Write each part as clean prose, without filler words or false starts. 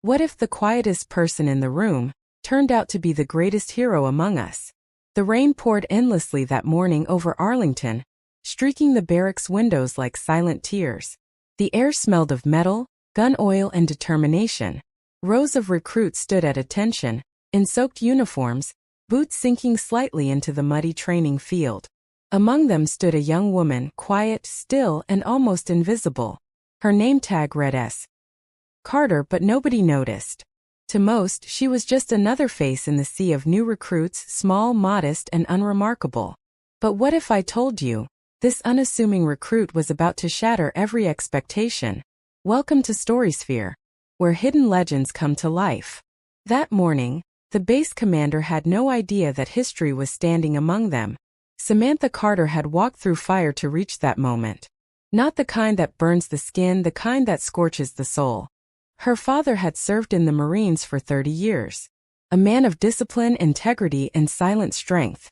What if the quietest person in the room turned out to be the greatest hero among us? The rain poured endlessly that morning over Arlington, streaking the barracks windows like silent tears. The air smelled of metal, gun oil, and determination. Rows of recruits stood at attention, in soaked uniforms, boots sinking slightly into the muddy training field. Among them stood a young woman, quiet, still, and almost invisible. Her name tag read S. Carter, but nobody noticed. To most, she was just another face in the sea of new recruits, small, modest, and unremarkable. But what if I told you, this unassuming recruit was about to shatter every expectation? Welcome to Storysphere, where hidden legends come to life. That morning, the base commander had no idea that history was standing among them. Samantha Carter had walked through fire to reach that moment. Not the kind that burns the skin, the kind that scorches the soul. Her father had served in the Marines for 30 years. A man of discipline, integrity, and silent strength.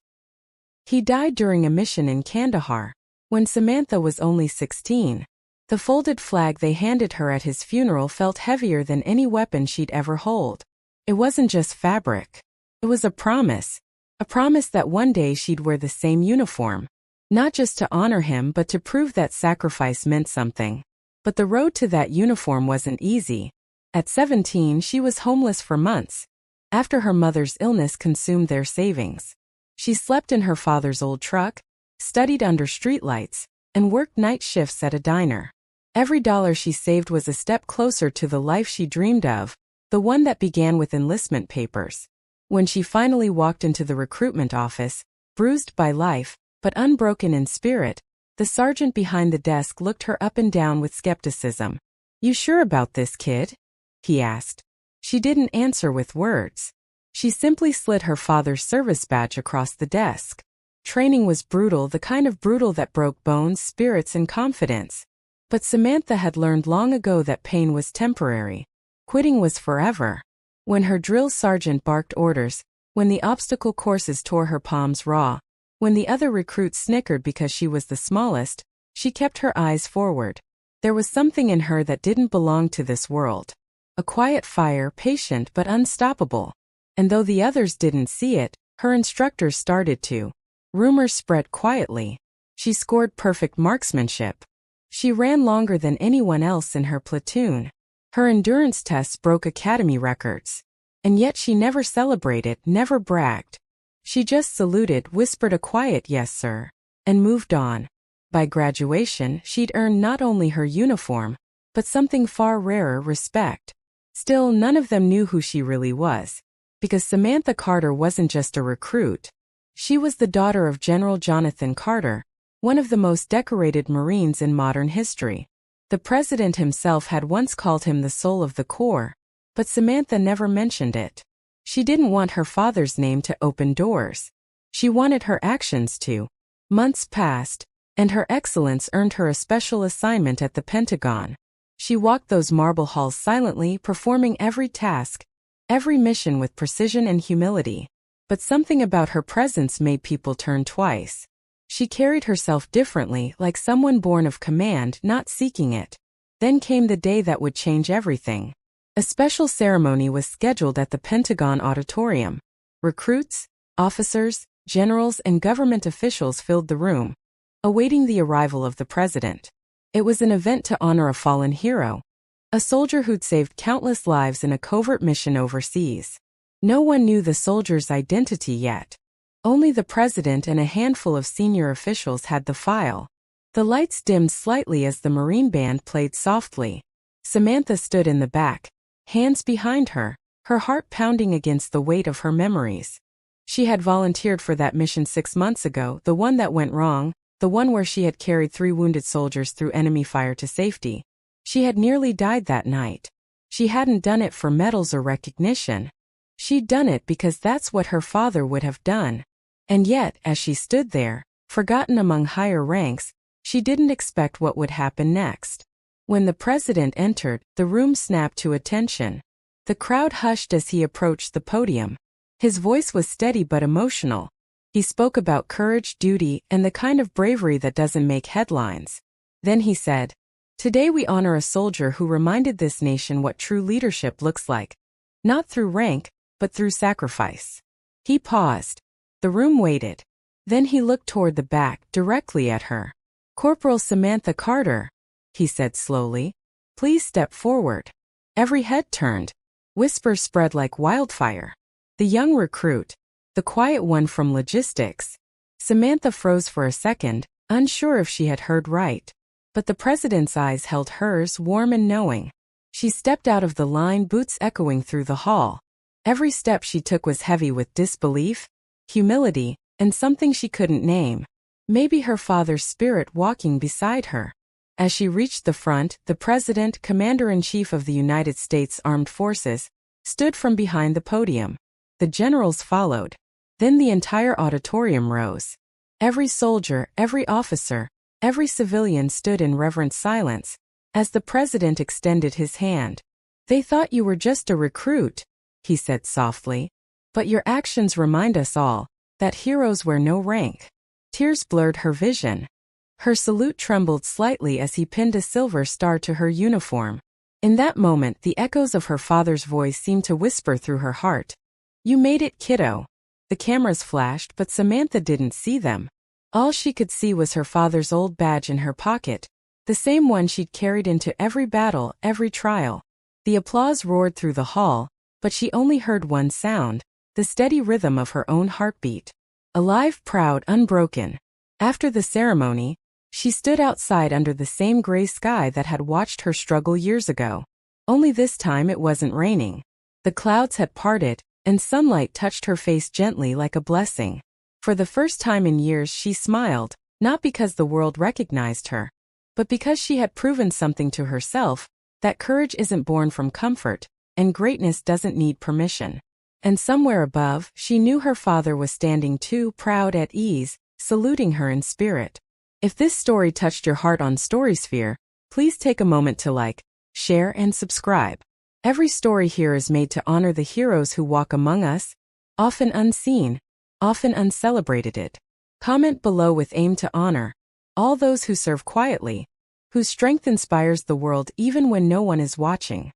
He died during a mission in Kandahar, when Samantha was only 16. The folded flag they handed her at his funeral felt heavier than any weapon she'd ever hold. It wasn't just fabric. It was a promise. A promise that one day she'd wear the same uniform. Not just to honor him, but to prove that sacrifice meant something. But the road to that uniform wasn't easy. At 17, she was homeless for months, after her mother's illness consumed their savings. She slept in her father's old truck, studied under streetlights, and worked night shifts at a diner. Every dollar she saved was a step closer to the life she dreamed of, the one that began with enlistment papers. When she finally walked into the recruitment office, bruised by life, but unbroken in spirit, the sergeant behind the desk looked her up and down with skepticism. "You sure about this, kid?" he asked. She didn't answer with words. She simply slid her father's service badge across the desk. Training was brutal, the kind of brutal that broke bones, spirits, and confidence. But Samantha had learned long ago that pain was temporary. Quitting was forever. When her drill sergeant barked orders, when the obstacle courses tore her palms raw, when the other recruits snickered because she was the smallest, she kept her eyes forward. There was something in her that didn't belong to this world. A quiet fire, patient but unstoppable. And though the others didn't see it, her instructors started to. Rumors spread quietly. She scored perfect marksmanship. She ran longer than anyone else in her platoon. Her endurance tests broke academy records. And yet she never celebrated, never bragged. She just saluted, whispered a quiet "yes, sir," and moved on. By graduation, she'd earned not only her uniform, but something far rarer, respect. Still, none of them knew who she really was. Because Samantha Carter wasn't just a recruit. She was the daughter of General Jonathan Carter, one of the most decorated Marines in modern history. The president himself had once called him the soul of the Corps, but Samantha never mentioned it. She didn't want her father's name to open doors. She wanted her actions to. Months passed, and her excellence earned her a special assignment at the Pentagon. She walked those marble halls silently, performing every task, every mission with precision and humility. But something about her presence made people turn twice. She carried herself differently, like someone born of command, not seeking it. Then came the day that would change everything. A special ceremony was scheduled at the Pentagon auditorium. Recruits, officers, generals, and government officials filled the room, awaiting the arrival of the president. It was an event to honor a fallen hero, a soldier who'd saved countless lives in a covert mission overseas. No one knew the soldier's identity yet. Only the president and a handful of senior officials had the file. The lights dimmed slightly as the Marine band played softly. Samantha stood in the back, hands behind her, her heart pounding against the weight of her memories. She had volunteered for that mission 6 months ago, the one that went wrong, the one where she had carried 3 wounded soldiers through enemy fire to safety. She had nearly died that night. She hadn't done it for medals or recognition. She'd done it because that's what her father would have done. And yet, as she stood there, forgotten among higher ranks, she didn't expect what would happen next. When the president entered, the room snapped to attention. The crowd hushed as he approached the podium. His voice was steady but emotional. He spoke about courage, duty, and the kind of bravery that doesn't make headlines. Then he said, Today we honor a soldier who reminded this nation what true leadership looks like. Not through rank, but through sacrifice. He paused. The room waited. Then he looked toward the back, directly at her. "Corporal Samantha Carter," he said slowly. "Please step forward." Every head turned. Whispers spread like wildfire. The young recruit. The quiet one from logistics. Samantha froze for a second, unsure if she had heard right. But the president's eyes held hers, warm and knowing. She stepped out of the line, boots echoing through the hall. Every step she took was heavy with disbelief, humility, and something she couldn't name. Maybe her father's spirit walking beside her. As she reached the front, the President, Commander-in-Chief of the United States Armed Forces, stood from behind the podium. The generals followed. Then the entire auditorium rose. Every soldier, every officer, every civilian stood in reverent silence as the President extended his hand. "They thought you were just a recruit," he said softly. "But your actions remind us all that heroes wear no rank." Tears blurred her vision. Her salute trembled slightly as he pinned a silver star to her uniform. In that moment, the echoes of her father's voice seemed to whisper through her heart. "You made it, kiddo." The cameras flashed, but Samantha didn't see them. All she could see was her father's old badge in her pocket, the same one she'd carried into every battle, every trial. The applause roared through the hall, but she only heard one sound, the steady rhythm of her own heartbeat. Alive, proud, unbroken. After the ceremony, she stood outside under the same gray sky that had watched her struggle years ago. Only this time it wasn't raining. The clouds had parted, and sunlight touched her face gently like a blessing. For the first time in years she smiled, not because the world recognized her, but because she had proven something to herself, that courage isn't born from comfort, and greatness doesn't need permission. And somewhere above, she knew her father was standing too, proud, at ease, saluting her in spirit. If this story touched your heart on Storysphere, please take a moment to like, share, and subscribe. Every story here is made to honor the heroes who walk among us, often unseen, often uncelebrated. Comment below with aim to honor all those who serve quietly, whose strength inspires the world even when no one is watching.